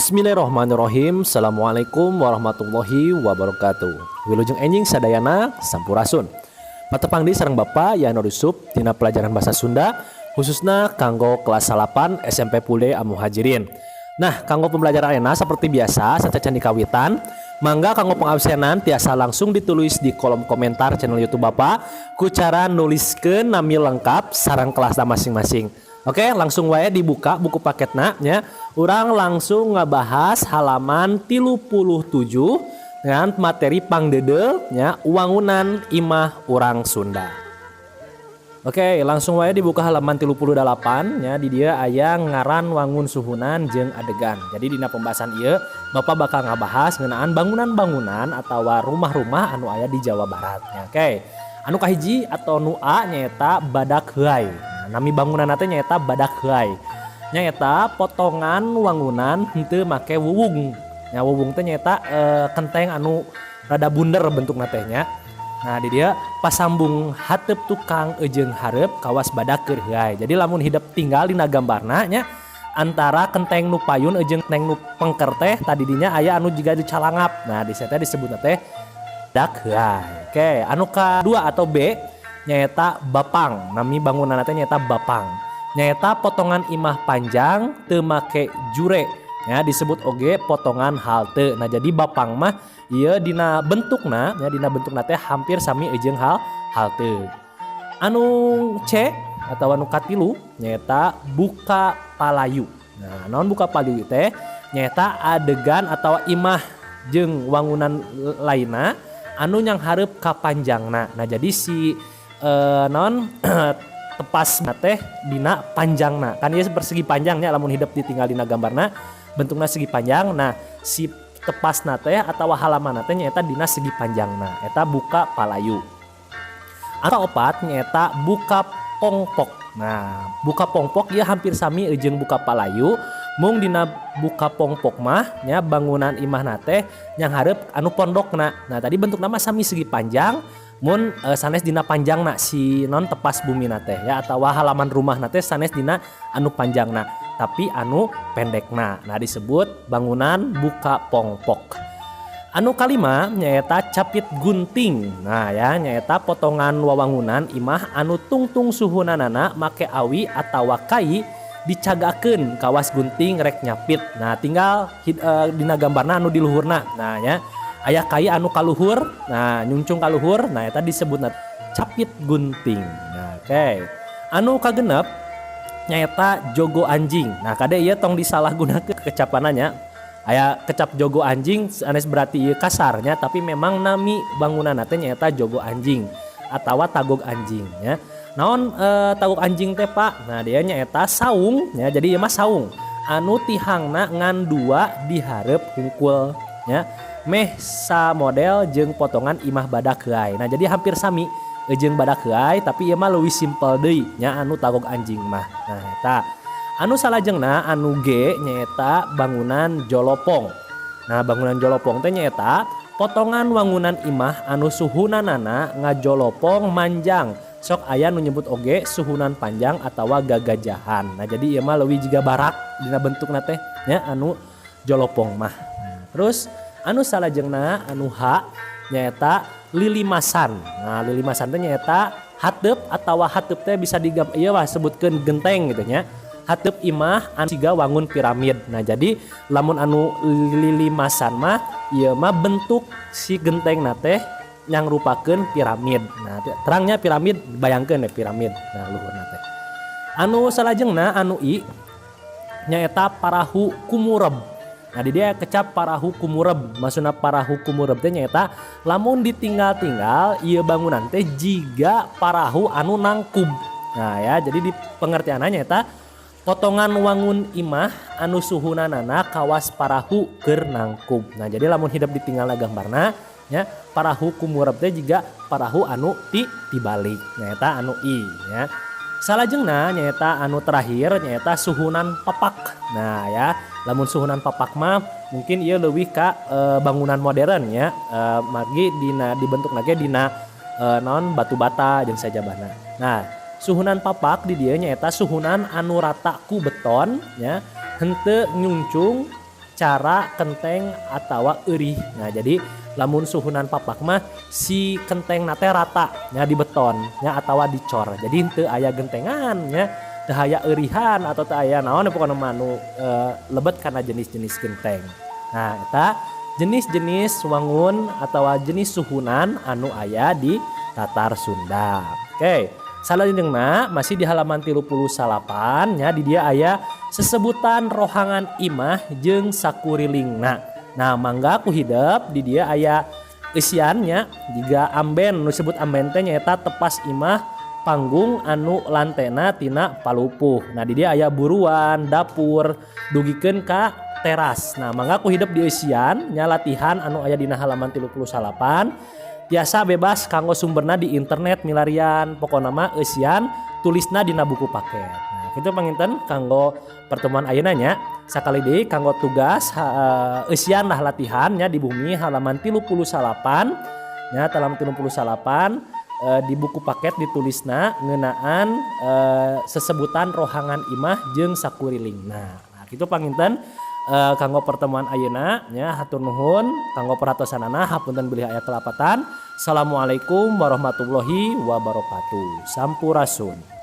Bismillahirrahmanirrahim. Assalamualaikum warahmatullahi wabarakatuh. Wilujeng enjing sadayana sampurasun. Patepangdi sareng Bapak Yano Rusup tina pelajaran bahasa Sunda khususnya kanggo kelas 8 SMP Pule Muhajirin. Nah, kanggo pembelajaran ayeuna seperti biasa sacacan dikawitan. Mangga kanggo pengabsenan tiasa langsung ditulis di kolom komentar channel YouTube Bapak ku cara nuliskeun nami lengkap sareng kelasna masing-masing. Oke, langsung wae dibuka buku paketna nya. Urang langsung ngebahas halaman 37 dengan materi pangdedel nya wangunan imah urang Sunda. Oke, langsung wae dibuka halaman 38 nya di dia aya ngaran wangun suhunan jeung adegan. Jadi dina pembahasan ieu Bapak bakal ngabahas ngeunaan bangunan-bangunan atau rumah-rumah anu aya di Jawa Barat. Oke. Anu kahiji atau nu A nyaeta badak heai. Nami bangunan teh nyaeta badak heai. Nyaeta potongan wangunan henteu make wuwung. Nya wuwung teh nyaeta kenteng anu rada bunder bentukna teh nya. Nah di dia pasambung hateup tukang jeung hareup kawas badak keur heai. Jadi lamun hidup tinggal dina gambarna nya antara kenteng nu payun jeung kenteng nu pengker teh tadi dinya aya anu jiga dicalangap. Nah di teh disebutna teh badak heai. Oke, anu kedua atau B nyaeta bapang. Nami bangunan teh nyaeta bapang. Nyaeta potongan imah panjang teu make jure. Ya disebut oge potongan halte. Nah jadi bapang mah ieu dina bentukna nya dina bentukna teh hampir sami jeung halte. Anu C atau anu katilu nyaeta buka palayu. Nah, naon buka palayu teh nyaeta adegan atau imah jeung wangunan lainna anu yang hareup ka panjangna. Nah jadi si non tepas teh dina panjangna. Kan ieu persegi panjangnya lamun hidup ditinggal dina gambarna bentukna segi panjang. Nah si tepasna teh atawa halamanna teh nyaeta dina segi panjangna. Eta buka palayu. Anu kaopat nyaeta buka pongpok. Nah buka pongpok ieu hampir sami jeung buka palayu. Mung dina buka pongpok mah nya bangunan imahna teh yang hareup anu pondokna. Nah tadi bentukna mah sami segi panjang mun sanes dina panjangna si non tepas bumina teh ya atawa halaman rumahna teh sanes dina anu panjangna tapi anu pendekna. Nah disebut bangunan buka pongpok. Anu kalima nyaeta capit gunting. Nah ya nyaeta potongan wawangunan imah anu tungtung suhunanana make awi atawa kai dicagakeun kawas gunting rek nyapit. Nah tinggal dina gambarna anu di luhurna. Nah ya aya kai anu kaluhur. Nah nyungcung kaluhur. Nah eta disebutna capit gunting. Nah oke. Anu kagenep nyaeta jogo anjing. Nah kade ieu tong disalahgunakeun kecapananya. Aya kecap jogo anjing sanes berarti ieu kasarnya tapi memang nami bangunanna teh nyaeta jogo anjing atawa tagog anjing ya. Naon tagog anjing teh Pak? Nah dia nyaeta saung ya. Jadi ieu mah saung anu tihangna ngan dua dihareup hungkul nya. Meh sa model jeung potongan imah badak heai. Nah jadi hampir sami jeung badak heai tapi ieu mah leuwih simpel deui nya anu tagog anjing mah. Nah eta anu salajengna anu G nyaeta bangunan jolopong. Nah bangunan jolopong teh nyaeta potongan wangunan imah anu suhunanana ngajolopong manjang. Sok aya nu nyebut oge suhunan panjang atawa gagajahan. Nah jadi ieu mah leuwih jiga barak dina bentukna teh nya anu jolopong mah. Nah, terus anu salajengna anu H nyaeta lilimasan. Nah lilimasan teh nyaeta hateup atawa hateup teh bisa ieu mah sebutkeun genteng gitu nya. Hateup imah anu siga wangun piramid. Nah jadi lamun anu lilimasan mah ieu mah bentuk si gentengna teh yang rupakeun piramid. Nah terangnya piramid bayangkeun deh piramid. Nah luhurna teh. Anu salajengna anu I nyaeta parahu kumureb. Nah di dia kecap parahu kumureb. Maksudna parahu kumureb teh nyaeta lamun ditinggal-tinggal ieu bangunan teh jiga parahu anu nangkub. Nah ya jadi di pengertianna nyaeta potongan wangun imah anu suhunanana kawas parahu keur nangkub. Nah jadi lamun hidup ditinggalna gambarna nya parahu kumureb teh juga parahu anu tibalik nyaeta anu I ya. Salajengna nyaeta anu terakhir nyaeta suhunan papak. Nah ya lamun suhunan papak mah mungkin ieu leuwih ka bangunan modern ya. Margi dina dibentuk lagi dina non batu bata jeung sajabana. Nah suhunan papak di dia nyaeta suhunan anu rata ku beton ya henteu nyungcung cara kenteng atawa eurih. Nah jadi lamun suhunan papak mah si kenteng nate rata nya di beton nya atawa dicor. Jadi teu aya gentengan nya, teu aya eurihan atau teu aya naon pokona manu lebet karena jenis-jenis genteng. Nah eta jenis-jenis wangun atawa jenis suhunan anu aya di Tatar Sunda. Oke, salajengna masih di halaman 38 nya di dia aya sesebutan rohangan imah jeung sakurilingna. Nah mangga ku hidep di dia aya isiannya juga amben nu disebut amben teh nyaeta tepas imah panggung anu lantena tina palupuh. Nah di dia aya buruan dapur dugikeun ka teras. Nah mangga ku hidep di isian nya latihan anu aya dina halaman 38. Biasa bebas kanggo sumberna di internet milarian pokona mah eusian tulisna dina buku paket. Nah kitu panginten kanggo pertemuan ayeuna nya sakali deui kanggo tugas eusian lah latihan nya di bumi halaman 38 nya halaman 38 di buku paket ditulisna ngeunaan sesebutan rohangan imah jeung sakurilingna. Nah kitu panginten kanggo pertemuan ayeuna nya hatur nuhun kanggo perhatosanana hapunten bilih aya kelapatan. Assalamualaikum warahmatullahi wabarakatuh. Sampurasun.